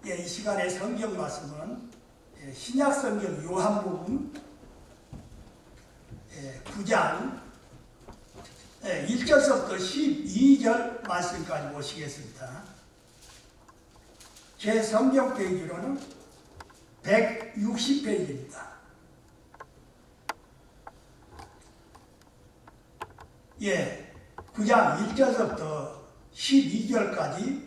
예, 이 시간의 성경 말씀은 신약 성경 요한복음 9장 1절서부터 12절 말씀까지 보시겠습니다. 제 성경 페이지로는 160페이지입니다. 예, 9장 1절서부터 12절까지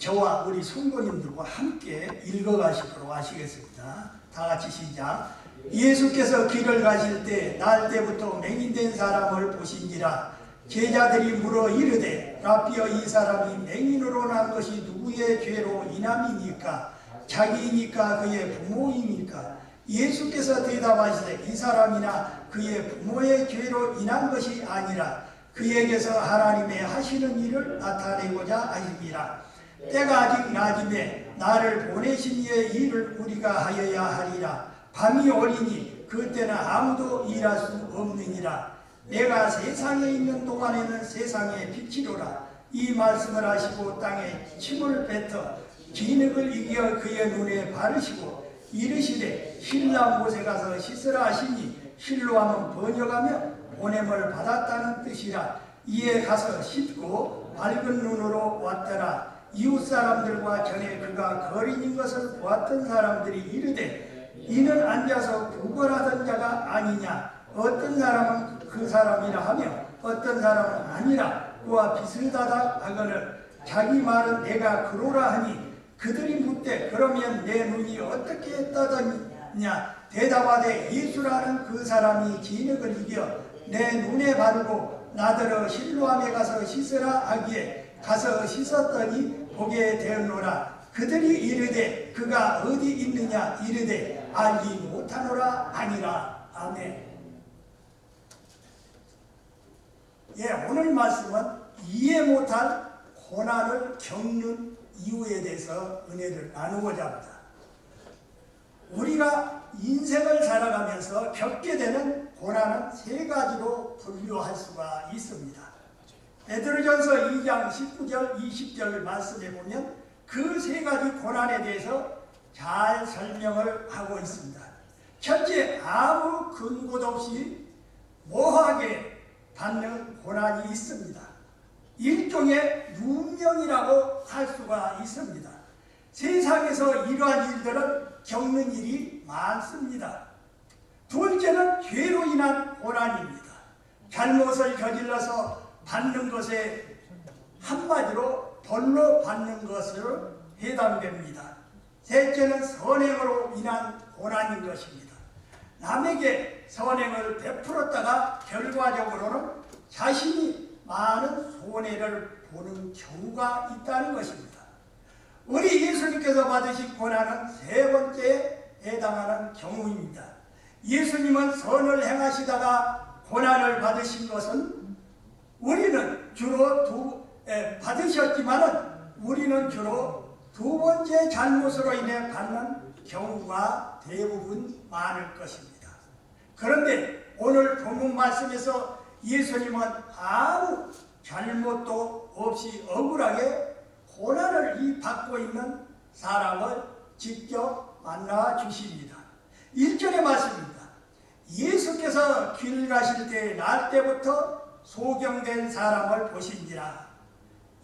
저와 우리 성도님들과 함께 읽어가시도록 하시겠습니다. 다 같이 시작. 예수께서 길을 가실 때 날 때부터 맹인된 사람을 보신지라. 제자들이 물어 이르되 라삐여, 이 사람이 맹인으로 난 것이 누구의 죄로 인함이니까? 자기이니까 그의 부모이니까? 예수께서 대답하시되 이 사람이나 그의 부모의 죄로 인한 것이 아니라 그에게서 하나님의 하시는 일을 나타내고자 하심이라. 때가 아직 낮음에 나를 보내신 이의 일을 우리가 하여야 하리라. 밤이 오리니 그때는 아무도 일할 수 없느니라. 내가 세상에 있는 동안에는 세상의 빛이로라. 이 말씀을 하시고 땅에 침을 뱉어 진흙을 이겨 그의 눈에 바르시고 이르시되 신라 못에 가서 씻으라 하시니, 실로 하면 번역하며 보냄을 받았다는 뜻이라. 이에 가서 씻고 밝은 눈으로 왔더라. 이웃 사람들과 전에 그가 거린인 것을 보았던 사람들이 이르되 이는 앉아서 구걸하던 자가 아니냐? 어떤 사람은 그 사람이라 하며 어떤 사람은 아니라 그와 비슷하다 하거늘 자기 말은 내가 그로라 하니, 그들이 묻되 그러면 내 눈이 어떻게 떠졌냐? 대답하되 예수라는 그 사람이 진흙을 이겨 내 눈에 바르고 나더러 실로암에 가서 씻으라 하기에 가서 씻었더니 보게 되었노라. 그들이 이르되 그가 어디 있느냐? 이르되 알지 못하노라 하니라. 아멘. 예, 오늘 말씀은 이해 못할 고난을 겪는 이유에 대해서 은혜를 나누고자 합니다. 우리가 인생을 살아가면서 겪게 되는 고난은 세 가지로 분류할 수가 있습니다. 베드로전서 2장 19절 20절 말씀에 보면 그 세 가지 고난에 대해서 잘 설명을 하고 있습니다. 첫째, 아무 근거도 없이 모호하게 받는 고난이 있습니다. 일종의 누명이라고 할 수가 있습니다. 세상에서 이러한 일들은 겪는 일이 많습니다. 둘째는 죄로 인한 고난입니다. 잘못을 저질러서 받는 것에 한마디로 벌로 받는 것으로 해당됩니다. 셋째는 선행으로 인한 고난인 것입니다. 남에게 선행을 베풀었다가 결과적으로는 자신이 많은 손해를 보는 경우가 있다는 것입니다. 우리 예수님께서 받으신 고난은 세 번째에 해당하는 경우입니다. 예수님은 선을 행하시다가 고난을 받으신 것은 우리는 주로 받으셨지만은 우리는 주로 두 번째 잘못으로 인해 받는 경우가 대부분 많을 것입니다. 그런데 오늘 본문 말씀에서 예수님은 아무 잘못도 없이 억울하게 고난을 받고 있는 사람을 직접 만나 주십니다. 1절의 말씀입니다. 예수께서 길 가실 때 날 때부터 소경된 사람을 보신지라.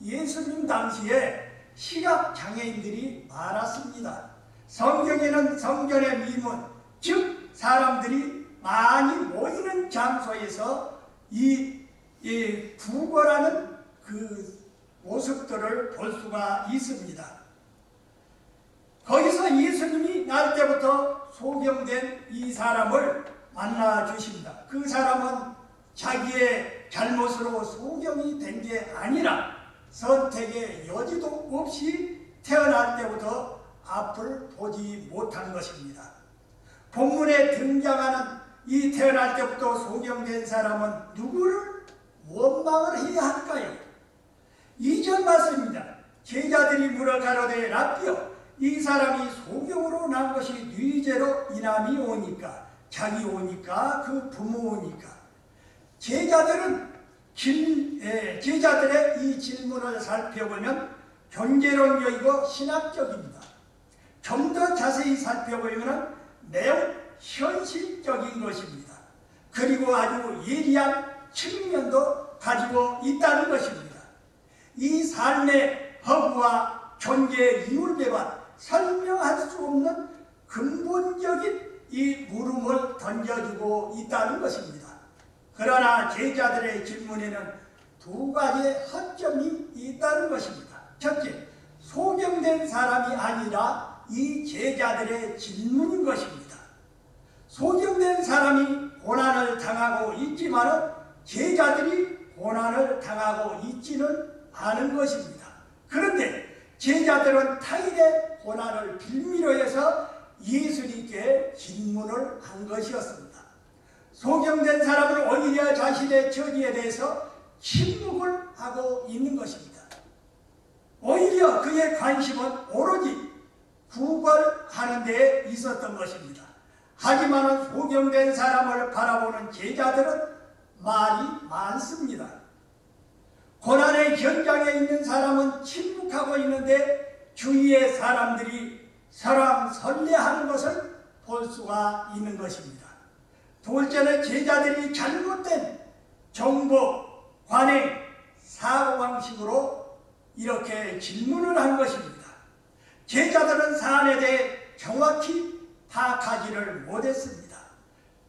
예수님 당시에 시각장애인들이 많았습니다. 성경에는 성전의 미문, 즉 사람들이 많이 모이는 장소에서 이 구걸하는 그 모습들을 볼 수가 있습니다. 거기서 예수님이 날 때부터 소경된 이 사람을 만나 주십니다. 그 사람은 자기의 잘못으로 소경이 된 게 아니라 선택의 여지도 없이 태어날 때부터 앞을 보지 못한 것입니다. 본문에 등장하는 이 태어날 때부터 소경된 사람은 누구를 원망을 해야 할까요? 2절 말씀입니다. 제자들이 물어 가로되 라삐여, 이 사람이 소경으로 난 것이 네 죄로 인함이 오니까? 자기 오니까? 그 부모 오니까? 제자들의 이 질문을 살펴보면 경제론적이고 신학적입니다. 좀 더 자세히 살펴보면 매우 현실적인 것입니다. 그리고 아주 예리한 측면도 가지고 있다는 것입니다. 이 삶의 허구와 존재의 이유를 배반 설명할 수 없는 근본적인 이 물음을 던져주고 있다는 것입니다. 그러나 제자들의 질문에는 두 가지의 허점이 있다는 것입니다. 첫째, 소경된 사람이 아니라 이 제자들의 질문인 것입니다. 소경된 사람이 고난을 당하고 있지만 제자들이 고난을 당하고 있지는 않은 것입니다. 그런데 제자들은 타인의 고난을 빌미로 해서 예수님께 질문을 한 것이었습니다. 소경된 사람은 오히려 자신의 처지에 대해서 침묵을 하고 있는 것입니다. 오히려 그의 관심은 오로지 구걸하는 데 있었던 것입니다. 하지만 소경된 사람을 바라보는 제자들은 말이 많습니다. 고난의 현장에 있는 사람은 침묵하고 있는데 주위의 사람들이 설왕설래하는 것을 볼 수가 있는 것입니다. 둘째는 제자들이 잘못된 정보, 관행, 사고방식으로 이렇게 질문을 한 것입니다. 제자들은 사안에 대해 정확히 파악하지를 못했습니다.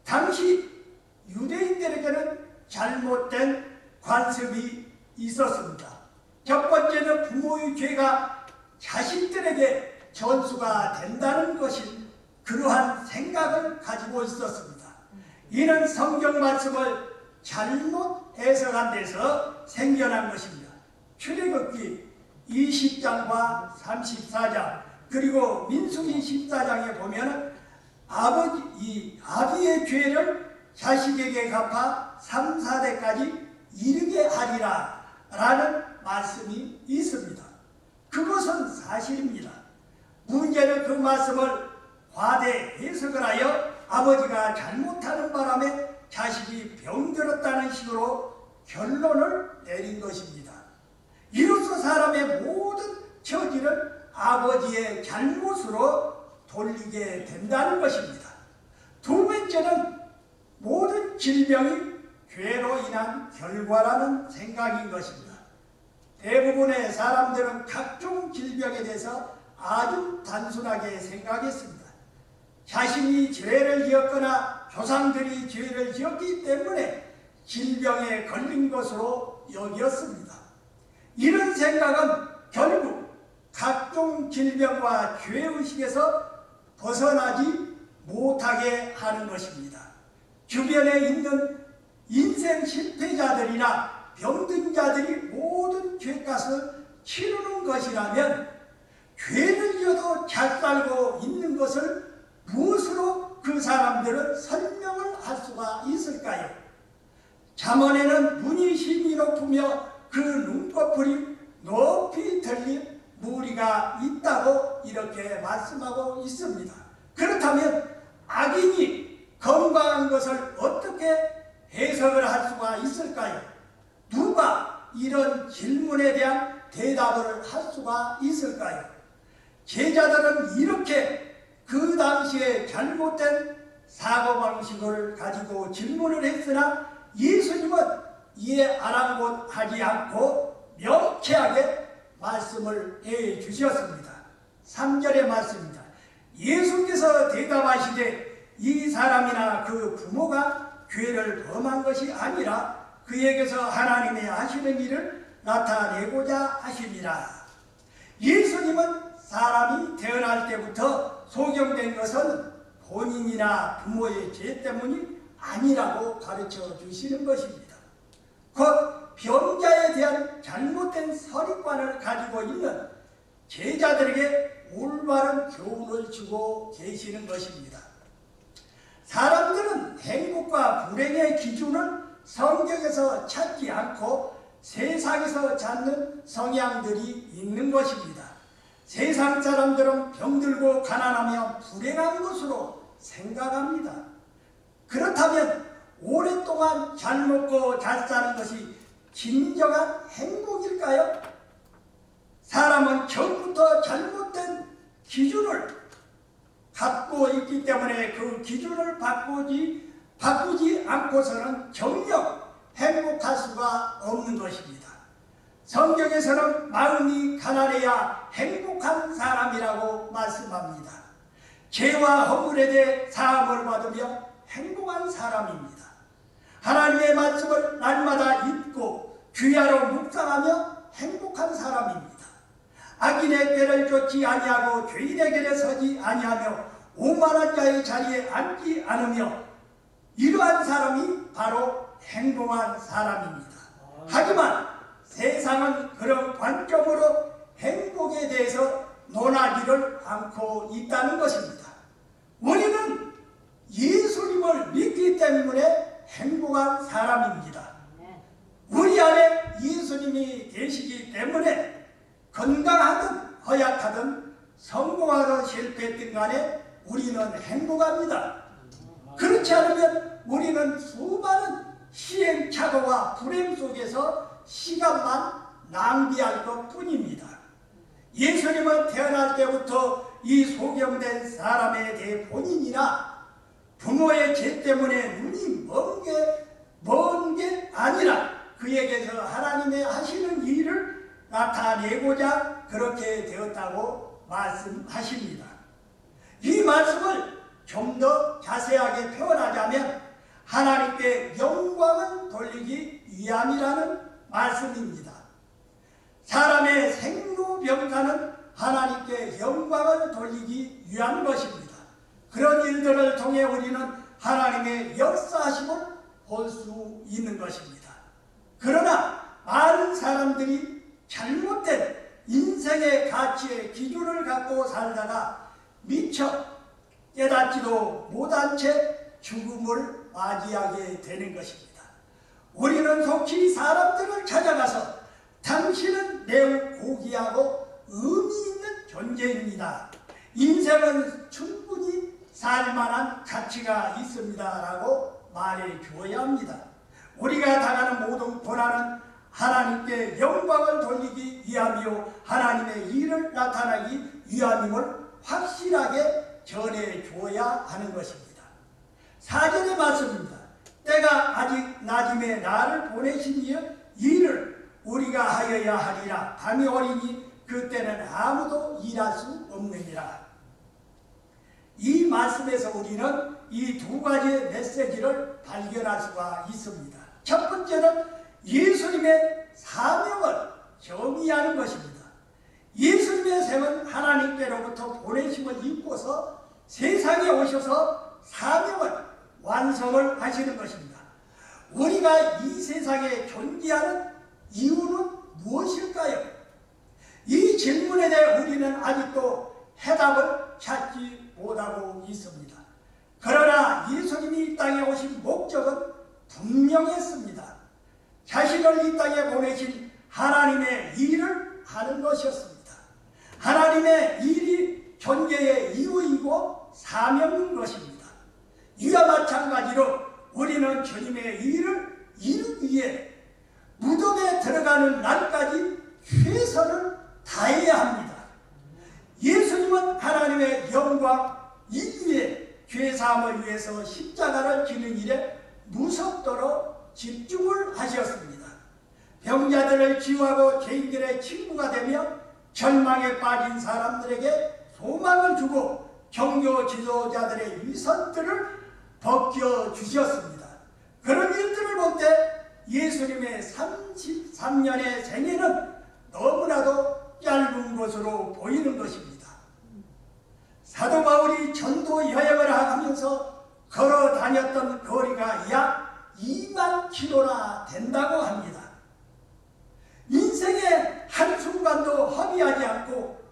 당시 유대인들에게는 잘못된 관습이 있었습니다. 첫 번째는 부모의 죄가 자식들에게 전수가 된다는 것인 그러한 생각을 가지고 있었습니다. 이는 성경 말씀을 잘못 해석한 데서 생겨난 것입니다. 출애굽기 20장과 34장 그리고 민수기 14장에 보면 아비의 죄를 자식에게 갚아 3, 4대까지 이르게 하리라 라는 말씀이 있습니다. 그것은 사실입니다. 문제는 그 말씀을 과대 해석을 하여 아버지가 잘못하는 바람에 자식이 병들었다는 식으로 결론을 내린 것입니다. 이로써 사람의 모든 처지를 아버지의 잘못으로 돌리게 된다는 것입니다. 두 번째는 모든 질병이 죄로 인한 결과라는 생각인 것입니다. 대부분의 사람들은 각종 질병에 대해서 아주 단순하게 생각했습니다. 자신이 죄를 지었거나 조상들이 죄를 지었기 때문에 질병에 걸린 것으로 여겼습니다. 이런 생각은 결국 각종 질병과 죄의식에서 벗어나지 못하게 하는 것입니다. 주변에 있는 인생 실패자들이나 병든 자들이 모든 죄값을 치르는 것이라면 죄를 지어도 잘 살고 있는 것을 무엇으로 그 사람들은 설명을 할 수가 있을까요? 잠언에는 눈이 힘이 높으며 그 눈꺼풀이 높이 들린 무리가 있다고 이렇게 말씀하고 있습니다. 그렇다면 악인이 건강한 것을 어떻게 해석을 할 수가 있을까요? 누가 이런 질문에 대한 대답을 할 수가 있을까요? 제자들은 이렇게 그 당시에 잘못된 사고방식을 가지고 질문을 했으나 예수님은 이에 아랑곳하지 않고 명쾌하게 말씀을 해 주셨습니다. 3절의 말씀입니다. 예수께서 대답하시되 이 사람이나 그 부모가 죄를 범한 것이 아니라 그에게서 하나님의 하시는 일을 나타내고자 하심이라. 예수님은 사람이 태어날 때부터 소경된 것은 본인이나 부모의 죄 때문이 아니라고 가르쳐 주시는 것입니다. 곧 병자에 대한 잘못된 선입관을 가지고 있는 제자들에게 올바른 교훈을 주고 계시는 것입니다. 사람들은 행복과 불행의 기준을 성경에서 찾지 않고 세상에서 찾는 성향들이 있는 것입니다. 세상 사람들은 병들고 가난하며 불행한 것으로 생각합니다. 그렇다면 오랫동안 잘 먹고 잘 사는 것이 진정한 행복일까요? 사람은 처음부터 잘못된 기준을 갖고 있기 때문에 그 기준을 바꾸지 않고서는 정녕 행복할 수가 없는 것입니다. 성경에서는 마음이 가난해야 행복한 사람이라고 말씀합니다. 죄와 허물에 대해 사함을 받으며 행복한 사람입니다. 하나님의 말씀을 날마다 읽고 귀하로 묵상하며 행복한 사람입니다. 악인의 꾀를 쫓지 아니하고 죄인의 길에 서지 아니하며 오만한 자의 자리에 앉지 않으며 이러한 사람이 바로 행복한 사람입니다. 하지만 세상은 그런 관점으로 행복에 대해서 논하지를 않고 있다는 것입니다. 우리는 예수님을 믿기 때문에 행복한 사람입니다. 우리 안에 예수님이 계시기 때문에 건강하든 허약하든 성공하든 실패했든 간에 우리는 행복합니다. 그렇지 않으면 우리는 수많은 시행착오와 불행 속에서 시간만 낭비할 것 뿐입니다. 예수님은 태어날 때부터 이 소경된 사람에 대해 본인이나 부모의 죄 때문에 눈이 먼 게 아니라 그에게서 하나님의 하시는 일을 나타내고자 그렇게 되었다고 말씀하십니다. 이 말씀을 좀 더 자세하게 표현하자면 하나님께 영광을 돌리기 위함이라는 말씀입니다. 사람의 생로병사는 하나님께 영광을 돌리기 위한 것입니다. 그런 일들을 통해 우리는 하나님의 역사하심을 볼 수 있는 것입니다. 그러나 많은 사람들이 잘못된 인생의 가치의 기준을 갖고 살다가 미처 깨닫지도 못한 채 죽음을 맞이하게 되는 것입니다. 우리는 속히 사람들을 찾아가서 당신은 매우 고귀하고 의미 있는 존재입니다. 인생은 충분히 살만한 가치가 있습니다. 라고 말해 주어야 합니다. 우리가 당하는 모든 고난은 하나님께 영광을 돌리기 위함이요 하나님의 일을 나타나기 위함임을 확실하게 전해 주어야 하는 것입니다. 4절의 말씀입니다. 때가 아직 낮음에 나를 보내시니 일을 우리가 하여야 하리라. 밤이 오리니 그때는 아무도 일할 수 없느니라. 이 말씀에서 우리는 이 두 가지의 메시지를 발견할 수가 있습니다. 첫 번째는 예수님의 사명을 정의하는 것입니다. 예수님의 생은 하나님께로부터 보내심을 입고서 세상에 오셔서 사명을 완성을 하시는 것입니다. 우리가 이 세상에 존재하는 이유는 무엇일까요? 이 질문에 대해 우리는 아직도 해답을 찾지 못하고 있습니다. 그러나 예수님이 이 땅에 오신 목적은 분명했습니다. 자신을 이 땅에 보내신 하나님의 일을 하는 것이었습니다. 하나님의 일이 존재의 이유이고 사명인 것입니다. 이와 마찬가지로 우리는 주님의 일을 이루기 위해 무덤에 들어가는 날까지 최선을 다해야 합니다. 예수님은 하나님의 영광 인류의 죄사함을 위해서 십자가를 지는 일에 무섭도록 집중을 하셨습니다. 병자들을 치유하고 죄인들의 친구가 되며 절망에 빠진 사람들에게 소망을 주고 종교 지도자들의 위선들을 벗겨주셨습니다. 그런 일들을 볼 때 예수님의 33년의 생애는 너무나도 짧은 것으로 보이는 것입니다. 사도 바울이 전도 여행을 하면서 걸어 다녔던 거리가 약 2만 킬로나 된다고 합니다. 인생의 한순간도 허비하지 않고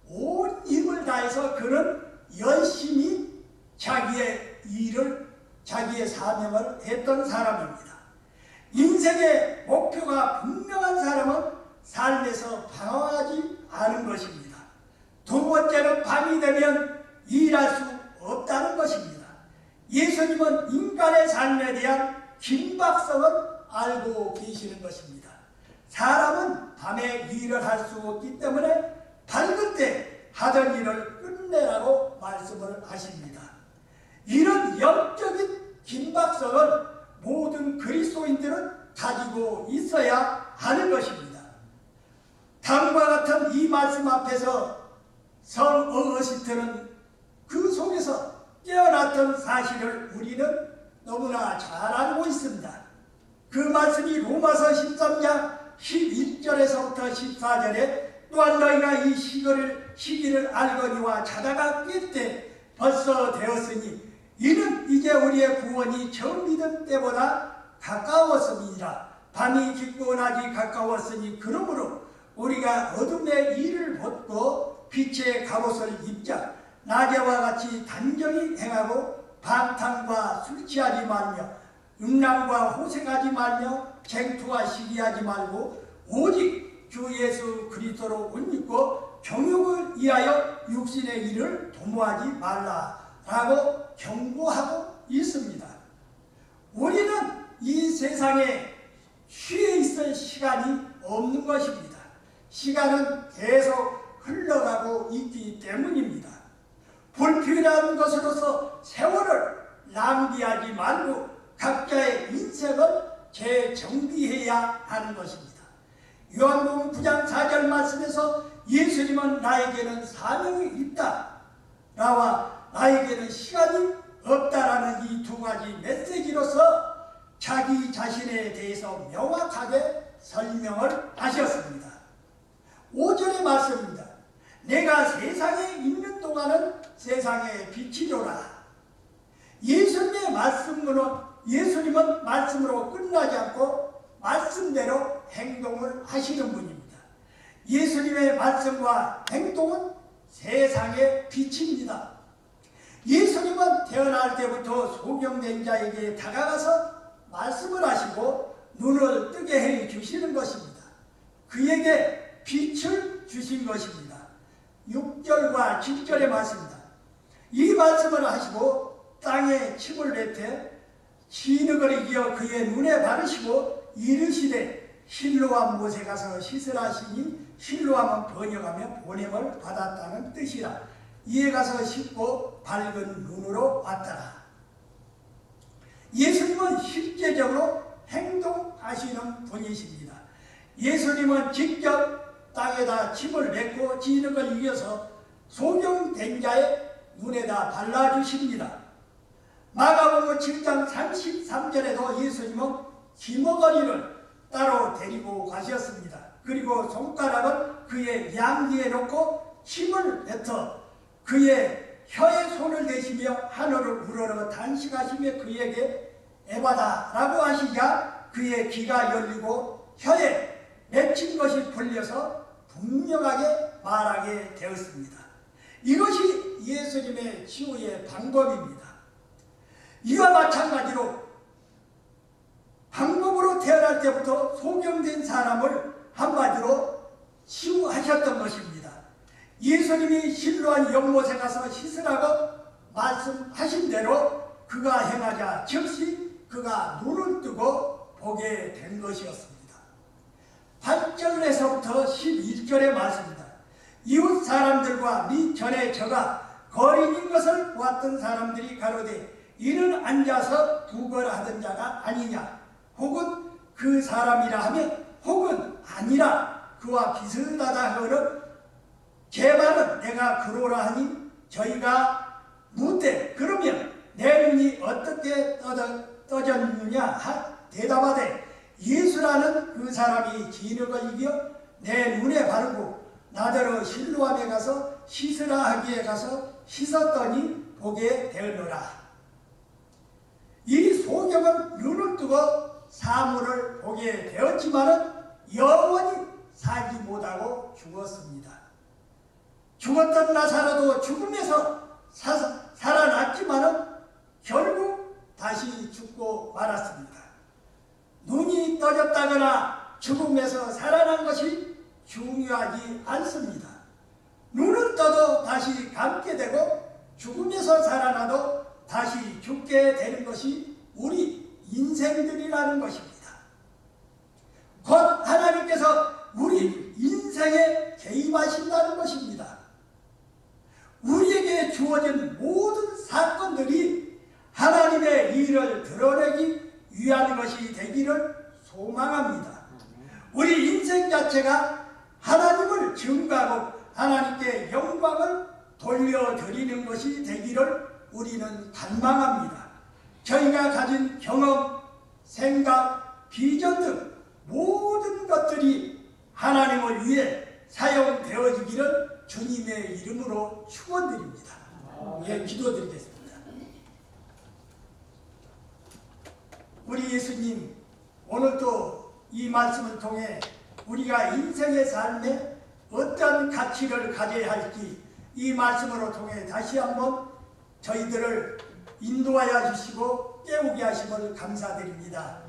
온 힘을 다해서 그는 열심히 자기의 일을, 자기의 사명을 했던 사람입니다. 인생의 목표가 분명한 사람은 삶에서 방황하지 않은 것입니다. 두 번째는 밤이 되면 일할 수 없다는 것입니다. 예수님은 인간의 삶에 대한 긴박성을 알고 계시는 것입니다. 사람은 밤에 일을 할 수 없기 때문에 밝을 때 하던 일을 끝내라고 말씀을 하십니다. 이런 영적인 긴박성을 모든 그리스도인들은 가지고 있어야 하는 것입니다. 다음과 같은 이 말씀 앞에서 성 어거스틴은 그 속에서 깨어났던 사실을 우리는 너무나 잘 알고 있습니다. 그 말씀이 로마서 13장 11절에서부터 14절에 또한 너희가 이 시기를 알거니와 자다가 깰 때 벌써 되었으니 이는 이제 우리의 구원이 처음 믿은 때보다 가까웠음이니라. 밤이 깊고나지 가까웠으니 그러므로 우리가 어둠의 일을 벗고 빛의 갑옷을 입자. 낮에와 같이 단정히 행하고 방탕과 술 취하지 말며 음란과 호색하지 말며 쟁투와 시기하지 말고 오직 주 예수 그리스도로 옷 입고 정욕을 위하여 육신의 일을 도모하지 말라라고 경고하고 있습니다. 우리는 이 세상에 쉬어 있을 시간이 없는 것입니다. 시간은 계속 흘러가고 있기 때문입니다. 불필요한 것으로서 세월을 낭비하지 말고 각자의 인생을 재정비해야 하는 것입니다. 요한복음 9장 4절 말씀에서 예수님은 나에게는 사명이 있다 나와 나에게는 시간이 없다라는 이 두 가지 메시지로서 자기 자신에 대해서 명확하게 설명을 하셨습니다. 5절의 말씀입니다. 내가 세상에 있는 동안은 세상의 빛이로라. 예수님은 말씀으로 끝나지 않고 말씀대로 행동을 하시는 분입니다. 예수님의 말씀과 행동은 세상의 빛입니다. 예수님은 태어날 때부터 소경된 자에게 다가가서 말씀을 하시고 눈을 뜨게 해 주시는 것입니다. 그에게 빛을 주신 것입니다. 6절과 7절의 말씀입니다. 이 말씀을 하시고 땅에 침을 뱉어 진흙을 이겨 그의 눈에 바르시고 이르시되 실로암 못에 가서 씻으라 하시니 실로암은 번역하며 보냄을 받았다는 뜻이라. 이에 가서 씻고 밝은 눈으로 왔더라. 예수님은 실제적으로 행동하시는 분이십니다. 예수님은 직접 땅에다 침을 뱉고 진흙을 이겨서 소경된 자의 눈에다 발라주십니다. 마가복음 7장 33절에도 예수님은 기머거리를 따로 데리고 가셨습니다. 그리고 손가락을 그의 양귀에 놓고 침을 뱉어 그의 혀에 손을 대시며 하늘을 우러러 단식하시며 그에게 에바다라고 하시자 그의 귀가 열리고 혀에 맺힌 것이 풀려서 분명하게 말하게 되었습니다. 이것이 예수님의 치유의 방법입니다. 이와 마찬가지로 방법으로 태어날 때부터 소경된 사람을 한마디로 치유하셨던 것입니다. 예수님이 실로암 연못에 가서 씻으라고 말씀하신 대로 그가 행하자 즉시 그가 눈을 뜨고 보게 된 것이었습니다. 8절에서부터 11절의 말씀입니다. 이웃 사람들과 네 전에 저가 거린인 것을 보았던 사람들이 가로되 이는 앉아서 두거라 하던 자가 아니냐 혹은 그 사람이라 하면 혹은 아니라 그와 비슷하다 하거늘 제 말은 내가 그러라 하니 저희가 묻되 그러면 내 눈이 어떻게 떠졌느냐 대답하되 예수라는 그 사람이 진흙을 이겨 내 눈에 바르고 나더러 실로암에 가서 씻으라 하기에 가서 씻었더니 보게 되었노라. 이 소경은 눈을 뜨고 사물을 보게 되었지만은 영원히 살지 못하고 죽었습니다. 죽었던 나사로도 죽음에서 살아났지만은 결국 다시 죽고 말았습니다. 눈이 떠졌다거나 죽음에서 살아난 것이 중요하지 않습니다. 눈을 떠도 다시 감게 되고 죽음에서 살아나도 다시 죽게 되는 것이 우리 인생들이라는 것입니다. 곧 하나님께서 우리 인생에 개입하신다는 것입니다. 우리에게 주어진 모든 사건들이 하나님의 일을 드러내기 위한 것이 되기를 소망합니다. 우리 인생 자체가 하나님을 증거하고 하나님께 영광을 돌려드리는 것이 되기를 우리는 갈망합니다. 저희가 가진 경험, 생각, 비전 등 모든 것들이 하나님을 위해 사용되어지기를 주님의 이름으로 축원드립니다. 예, 기도드리겠습니다. 우리 예수님, 오늘도 이 말씀을 통해 우리가 인생의 삶에 어떤 가치를 가져야 할지 이 말씀으로 통해 다시 한번 저희들을 인도하여 주시고 깨우게 하심을 감사드립니다.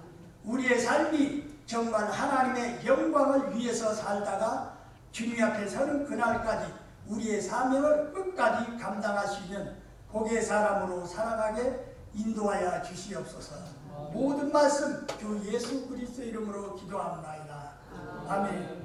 우리의 삶이 정말 하나님의 영광을 위해서 살다가 주님 앞에 서는 그날까지 우리의 사명을 끝까지 감당할 수 있는 복의 사람으로 살아가게 인도하여 주시옵소서. 모든 말씀 주 예수 그리스도 이름으로 기도합니다. 아멘.